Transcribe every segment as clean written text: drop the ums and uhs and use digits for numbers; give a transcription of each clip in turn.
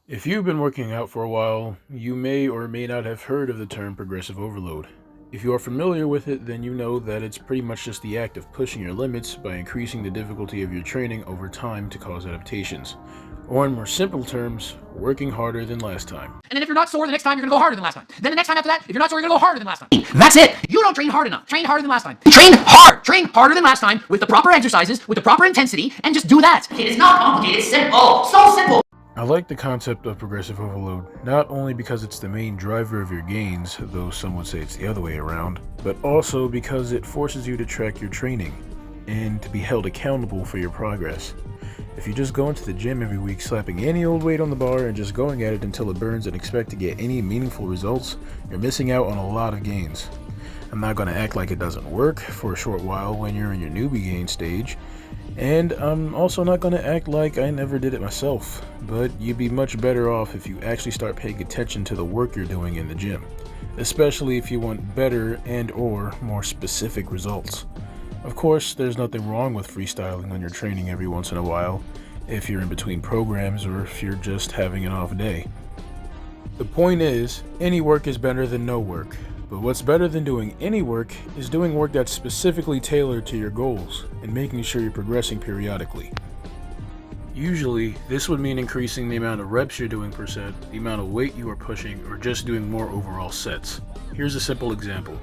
If you've been working out for a while, you may or may not have heard of the term progressive overload. If you are familiar with it, then you know that it's pretty much just the act of pushing your limits by increasing the difficulty of your training over time to cause adaptations. Or in more simple terms, working harder than last time. And then if you're not sore the next time, you're gonna go harder than last time. Then the next time after that, if you're not sore, you're gonna go harder than last time. That's it. You don't train hard enough. Train harder than last time. Train hard. Train harder than last time with the proper exercises, with the proper intensity, and just do that. It is not complicated. It's simple. So simple. I like the concept of progressive overload, not only because it's the main driver of your gains, though some would say it's the other way around, but also because it forces you to track your training and to be held accountable for your progress. If you just go into the gym every week slapping any old weight on the bar and just going at it until it burns and expect to get any meaningful results, you're missing out on a lot of gains. I'm not going to act like it doesn't work for a short while when you're in your newbie gain stage, and I'm also not going to act like I never did it myself, but you'd be much better off if you actually start paying attention to the work you're doing in the gym, especially if you want better and or more specific results. Of course, there's nothing wrong with freestyling when you're training every once in a while, if you're in between programs or if you're just having an off day. The point is, any work is better than no work. But what's better than doing any work is doing work that's specifically tailored to your goals and making sure you're progressing periodically. Usually, this would mean increasing the amount of reps you're doing per set, the amount of weight you are pushing, or just doing more overall sets. Here's a simple example.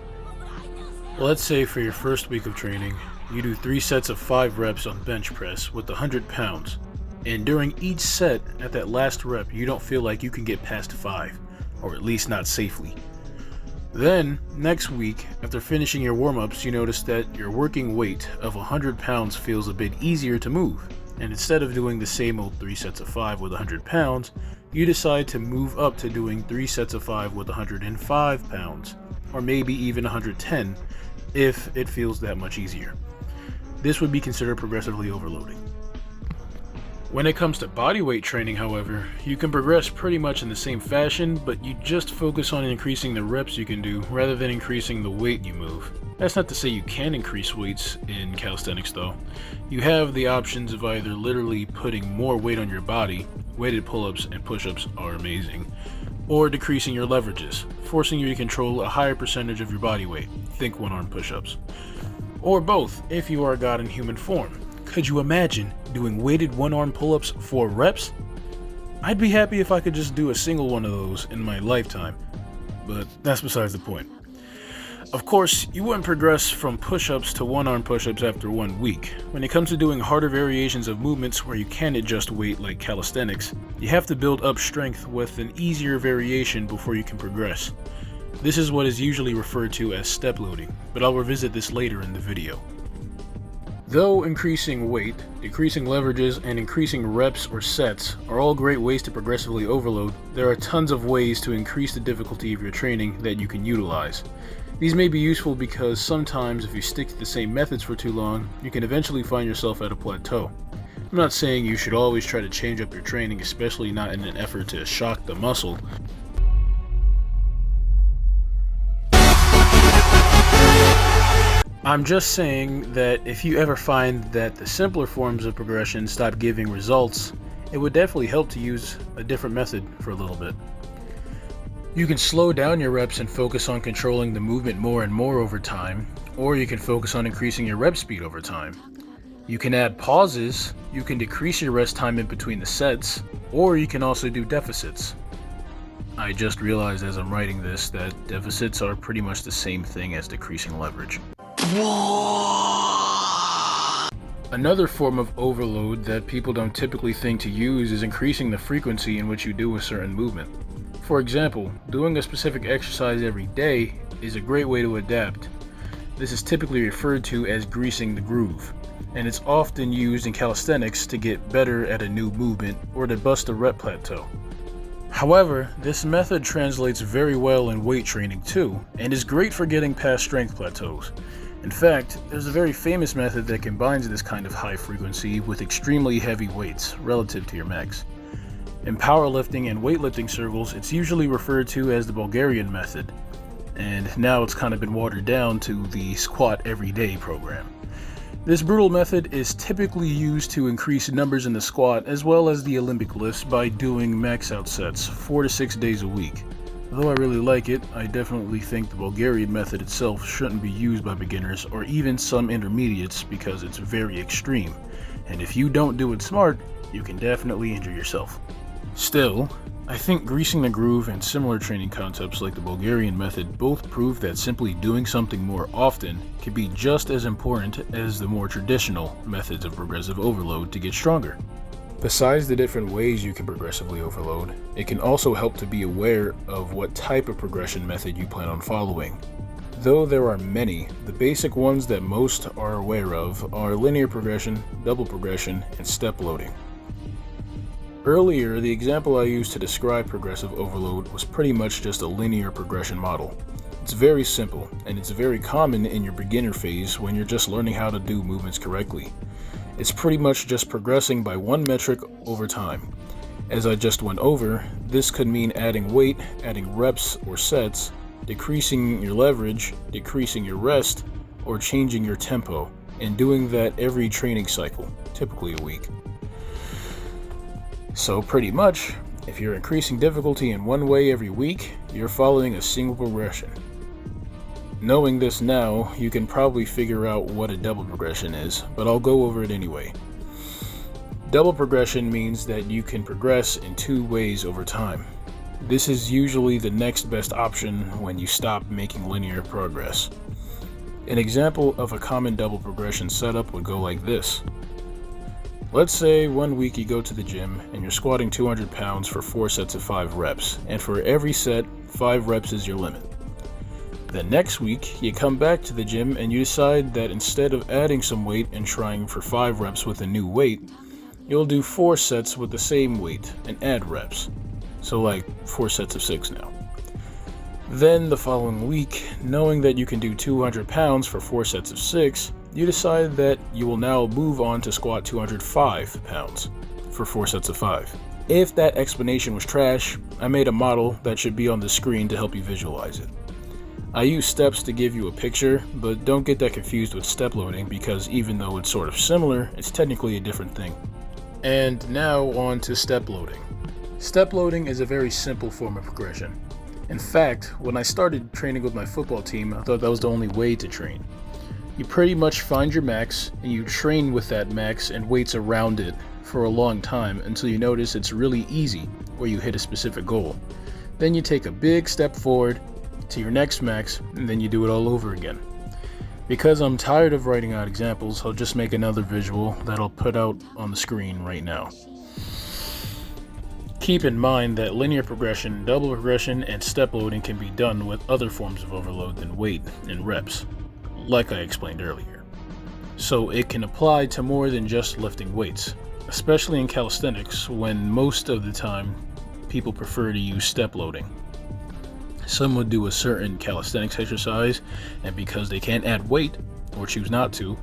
Let's say for your first week of training, you do 3 sets of 5 reps on bench press with 100 pounds, and during each set, at that last rep, you don't feel like you can get past 5, or at least not safely. Then, next week, after finishing your warm-ups, you notice that your working weight of 100 pounds feels a bit easier to move, and instead of doing the same old 3 sets of 5 with 100 pounds, you decide to move up to doing 3 sets of 5 with 105 pounds, or maybe even 110, if it feels that much easier. This would be considered progressively overloading. When it comes to bodyweight training, however, you can progress pretty much in the same fashion, but you just focus on increasing the reps you can do rather than increasing the weight you move. That's not to say you can increase weights in calisthenics though. You have the options of either literally putting more weight on your body, weighted pull-ups and push-ups are amazing, or decreasing your leverages, forcing you to control a higher percentage of your body weight, think one-arm push-ups. Or both, if you are a god in human form. Could you imagine doing weighted one-arm pull-ups for reps? I'd be happy if I could just do a single one of those in my lifetime, but that's besides the point. Of course, you wouldn't progress from push-ups to one-arm push-ups after 1 week. When it comes to doing harder variations of movements where you can adjust weight like calisthenics, you have to build up strength with an easier variation before you can progress. This is what is usually referred to as step loading, but I'll revisit this later in the video. Though increasing weight, decreasing leverages, and increasing reps or sets are all great ways to progressively overload, there are tons of ways to increase the difficulty of your training that you can utilize. These may be useful because sometimes if you stick to the same methods for too long, you can eventually find yourself at a plateau. I'm not saying you should always try to change up your training, especially not in an effort to shock the muscle. I'm just saying that if you ever find that the simpler forms of progression stop giving results, it would definitely help to use a different method for a little bit. You can slow down your reps and focus on controlling the movement more and more over time, or you can focus on increasing your rep speed over time. You can add pauses, you can decrease your rest time in between the sets, or you can also do deficits. I just realized as I'm writing this that deficits are pretty much the same thing as decreasing leverage. Another form of overload that people don't typically think to use is increasing the frequency in which you do a certain movement. For example, doing a specific exercise every day is a great way to adapt. This is typically referred to as greasing the groove, and it's often used in calisthenics to get better at a new movement or to bust a rep plateau. However, this method translates very well in weight training too, and is great for getting past strength plateaus. In fact, there's a very famous method that combines this kind of high frequency with extremely heavy weights relative to your max. In powerlifting and weightlifting circles, it's usually referred to as the Bulgarian method, and now it's kind of been watered down to the squat every day program. This brutal method is typically used to increase numbers in the squat as well as the Olympic lifts by doing max out sets 4 to 6 days a week. Though I really like it, I definitely think the Bulgarian method itself shouldn't be used by beginners or even some intermediates because it's very extreme, and if you don't do it smart, you can definitely injure yourself. Still, I think greasing the groove and similar training concepts like the Bulgarian method both prove that simply doing something more often can be just as important as the more traditional methods of progressive overload to get stronger. Besides the different ways you can progressively overload, it can also help to be aware of what type of progression method you plan on following. Though there are many, the basic ones that most are aware of are linear progression, double progression, and step loading. Earlier, the example I used to describe progressive overload was pretty much just a linear progression model. It's very simple, and it's very common in your beginner phase when you're just learning how to do movements correctly. It's pretty much just progressing by one metric over time. As I just went over, this could mean adding weight, adding reps or sets, decreasing your leverage, decreasing your rest, or changing your tempo, and doing that every training cycle, typically a week. So pretty much, if you're increasing difficulty in one way every week, you're following a single progression. Knowing this now, you can probably figure out what a double progression is, but I'll go over it anyway. Double progression means that you can progress in two ways over time. This is usually the next best option when you stop making linear progress. An example of a common double progression setup would go like this. Let's say one week you go to the gym and you're squatting 200 pounds for 4 sets of 5 reps, and for every set, 5 reps is your limit. The next week, you come back to the gym and you decide that instead of adding some weight and trying for 5 reps with a new weight, you'll do 4 sets with the same weight and add reps. So like 4 sets of 6 now. Then the following week, knowing that you can do 200 pounds for 4 sets of 6, you decide that you will now move on to squat 205 pounds for 4 sets of 5. If that explanation was trash, I made a model that should be on the screen to help you visualize it. I use steps to give you a picture, but don't get that confused with step loading because even though it's sort of similar, it's technically a different thing. And now on to step loading. Step loading is a very simple form of progression. In fact, when I started training with my football team, I thought that was the only way to train. You pretty much find your max and you train with that max and weights around it for a long time until you notice it's really easy or you hit a specific goal. Then you take a big step forward to your next max and then you do it all over again. Because I'm tired of writing out examples, I'll just make another visual that I'll put out on the screen right now. Keep in mind that linear progression, double progression, and step loading can be done with other forms of overload than weight and reps, like I explained earlier. So it can apply to more than just lifting weights, especially in calisthenics when most of the time people prefer to use step loading. Some would do a certain calisthenics exercise, and because they can't add weight, or choose not to,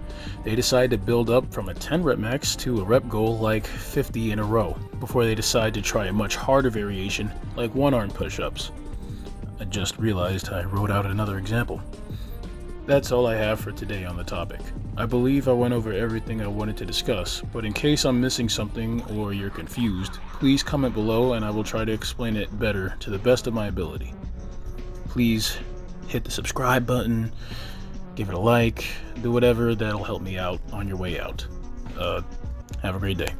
they decide to build up from a 10 rep max to a rep goal like 50 in a row, before they decide to try a much harder variation like one arm push-ups. I just realized I wrote out another example. That's all I have for today on the topic. I believe I went over everything I wanted to discuss, but in case I'm missing something or you're confused, please comment below and I will try to explain it better to the best of my ability. Please hit the subscribe button, give it a like, do whatever that'll help me out on your way out. Have a great day.